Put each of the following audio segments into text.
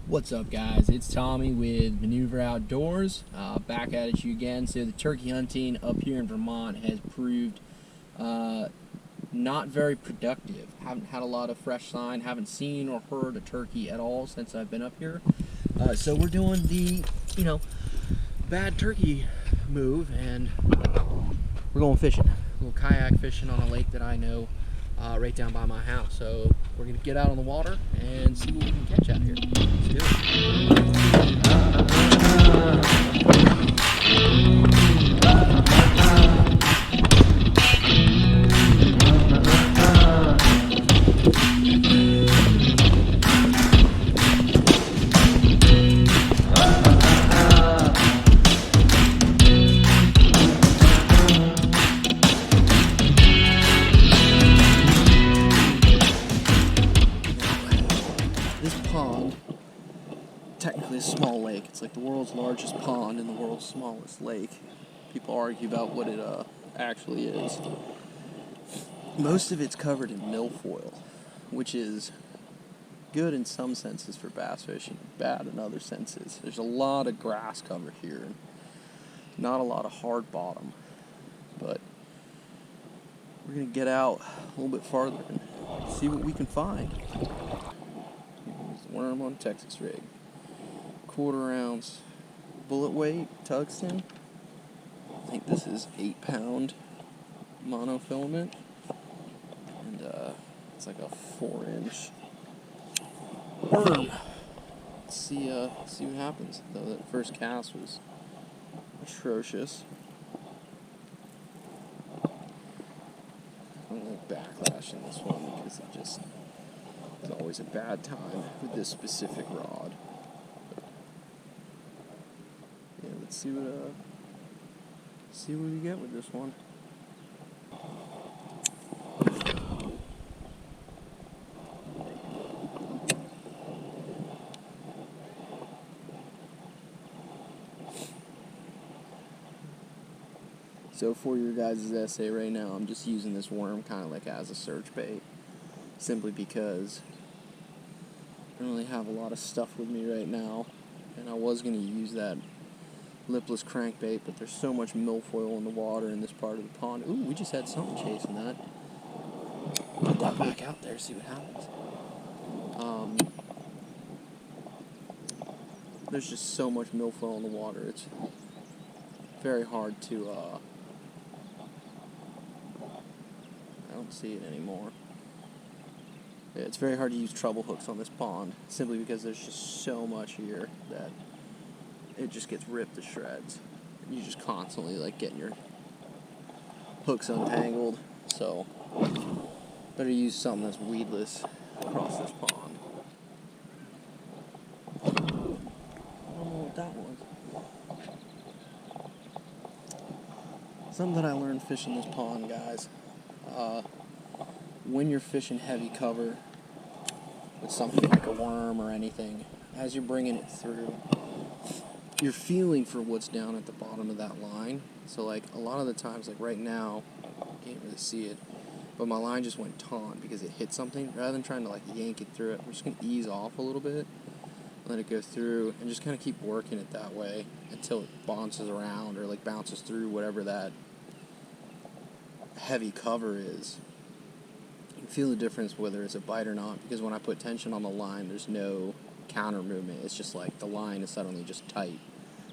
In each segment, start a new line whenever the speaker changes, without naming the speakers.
What's up, guys? It's Tommy with Maneuver Outdoors, back at it you again. So the turkey hunting up here in Vermont has proved not very productive. Haven't had a lot of fresh sign, haven't seen or heard a turkey at all since I've been up here. So we're doing the, bad turkey move, and we're going fishing. A little kayak fishing on a lake that I know right down by my house. So we're gonna get out on the water and see what we can catch out here. Let's do technically a small lake. It's like the world's largest pond and the world's smallest lake. People argue about what it actually is. Most of it's covered in milfoil, which is good in some senses for bass fishing, bad in other senses. There's a lot of grass cover here and not a lot of hard bottom. But we're going to get out a little bit farther and see what we can find. There's the worm on Texas rig. 1/4 ounce bullet weight tungsten. I think this is 8-pound monofilament, and it's like a 4-inch worm. Let's see what happens. Though that first cast was atrocious. I'm gonna backlash in this one because it's always a bad time with this specific rod. Let's see what we get with this one. So for your guys' essay right now, I'm just using this worm kind of like as a search bait, simply because I don't really have a lot of stuff with me right now, and I was going to use that lipless crankbait, but there's so much milfoil in the water in this part of the pond. Ooh, we just had something chasing that. Put that back out there, see what happens. There's just so much milfoil in the water. It's very hard to, I don't see it anymore. It's very hard to use treble hooks on this pond, simply because there's just so much here that it just gets ripped to shreds. You're just constantly getting your hooks untangled. So better use something that's weedless across this pond. I don't know what that was. Something that I learned fishing this pond, guys. When you're fishing heavy cover with something like a worm or anything, as you're bringing it through, you're feeling for what's down at the bottom of that line. So a lot of the times, right now, I can't really see it, but my line just went taut because it hit something. Rather than trying to yank it through it, I'm just going to ease off a little bit, let it go through, and just kind of keep working it that way until it bounces around or bounces through whatever that heavy cover is. You can feel the difference whether it's a bite or not, because when I put tension on the line, there's no counter movement. It's just the line is suddenly just tight,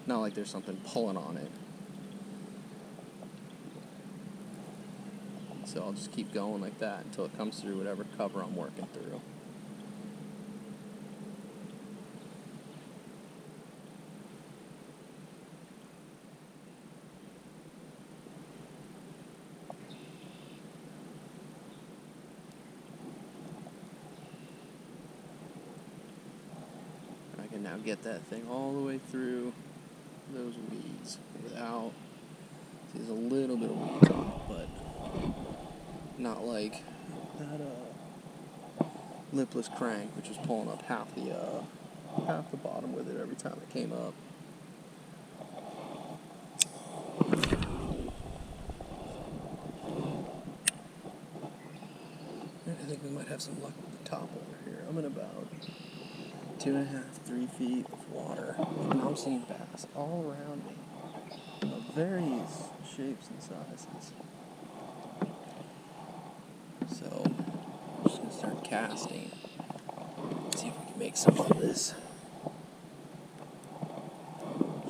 not like there's something pulling on it. So I'll just keep going like that until it comes through whatever cover I'm working through. I can now get that thing all the way through those weeds without, there's a little bit of weeds on it, but not like that lipless crank, which was pulling up half the bottom with it every time it came up. I think we might have some luck with the top over here. I'm in about 2.5, 3 feet of water. And I'm seeing bass all around me of various shapes and sizes. So, I'm just going to start casting. See if we can make some of this.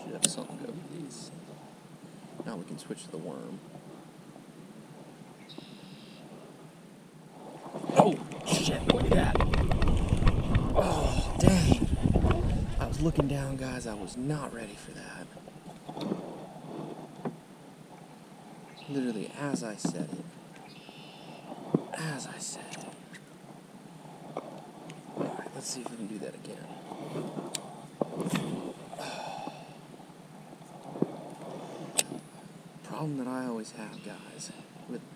Should have something good with these. Now we can switch to the worm. Oh, shit, look at that. Oh, dang. I was looking down, guys. I was not ready for that. Literally, as I said it. As I said it. Alright, let's see if we can do that again. Problem that I always have, guys,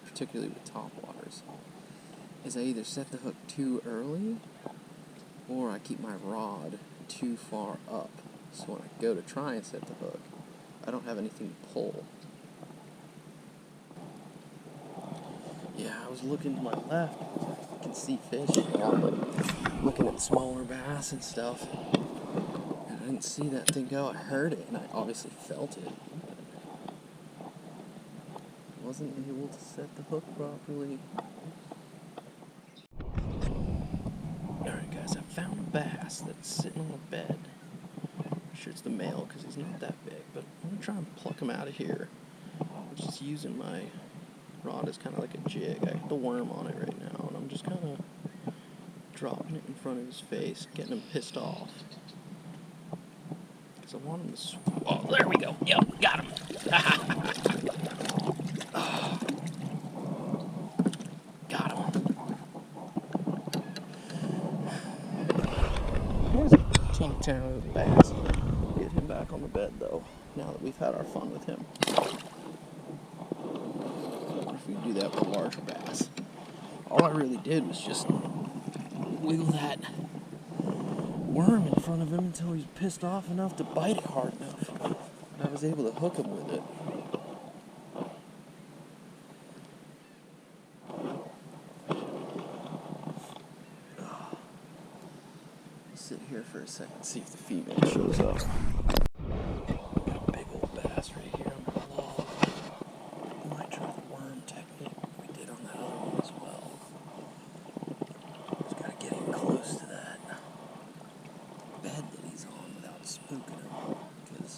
particularly with topwaters, is I either set the hook too early or I keep my rod too far up. So when I go to try and set the hook, I don't have anything to pull. Yeah, I was looking to my left. I can see fish, looking at smaller bass and stuff. And I didn't see that thing go. I heard it, and I obviously felt it. Wasn't able to set the hook properly. Alright guys, I found a bass that's sitting on a bed. I'm sure it's the male because he's not that big, but I'm going to try and pluck him out of here. I'm just using my rod as kind of like a jig. I got the worm on it right now, and I'm just kind of dropping it in front of his face, getting him pissed off. Because I want him to oh, there we go. Yep, got him. Got him. Here's a chunk town of the bass. Get him back on the bed, though, now that we've had our fun with him. If we do that with larger bass. All I really did was just wiggle that worm in front of him until he was pissed off enough to bite it hard enough. And I was able to hook him with it. Sit here for a second, see if the female shows up. Got a big old bass right here on the log. We might try the worm technique we did on that other one as well. Just gotta get him close to that bed that he's on without spooking him, because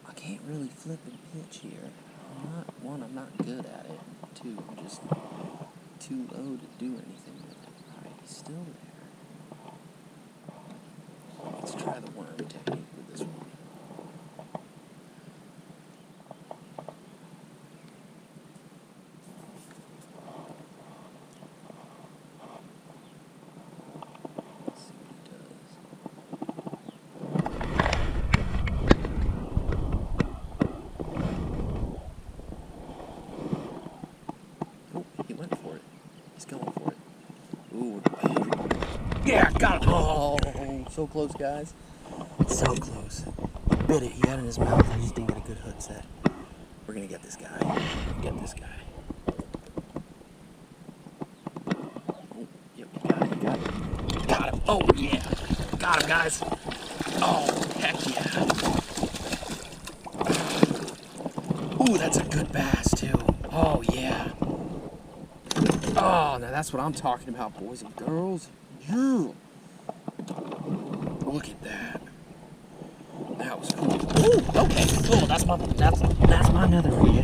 I can't really flip and pitch here. I'm not good at it. Two, I'm just too low to do anything with it. Alright, he's still there. Let's try the worm technique with this one. Let's see what he does. Oh, he went for it. He's going for it. Ooh. Yeah, got him. Oh, so close, guys. So close. Bit it. He had it in his mouth. I just didn't get a good hook set. We're going to get this guy. Get this guy. Oh, yep, got it. Got it. Got him. Oh, yeah. Got him, guys. Oh, heck yeah. Ooh, that's a good bass, too. Oh, yeah. Oh, now that's what I'm talking about, boys and girls. Yeah. Look at that. That was cool. Ooh, okay. Cool. That's my nether for you.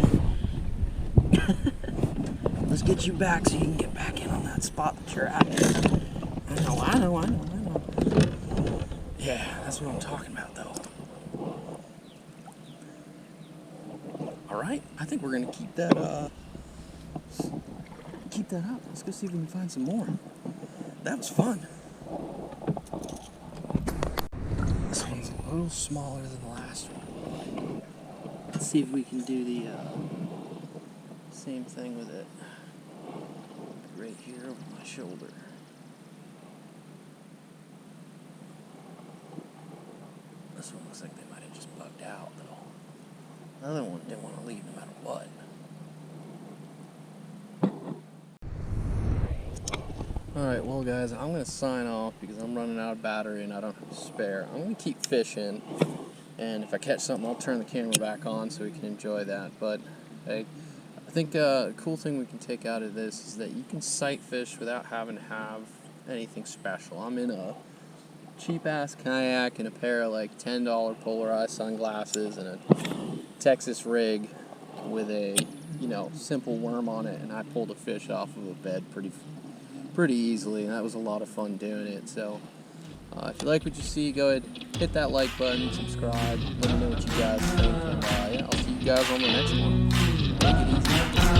Let's get you back so you can get back in on that spot that you're at. I know. Yeah, that's what I'm talking about, though. Alright, I think we're gonna keep that up. Let's go see if we can find some more. That was fun. This one's a little smaller than the last one. Let's see if we can do the same thing with it. Right here over my shoulder. This one looks like they might have just bugged out, though. The other one didn't want to leave no matter what. Alright, well guys, I'm going to sign off because I'm running out of battery and I don't have a spare. I'm going to keep fishing, and if I catch something, I'll turn the camera back on so we can enjoy that. But hey, I think a cool thing we can take out of this is that you can sight fish without having to have anything special. I'm in a cheap-ass kayak and a pair of like $10 polarized sunglasses and a Texas rig with a, simple worm on it, and I pulled a fish off of a bed pretty easily, and that was a lot of fun doing it. So if you like what you see, go ahead, hit that like button, subscribe, let me know what you guys think, and yeah, I'll see you guys on the next one. Take it easy.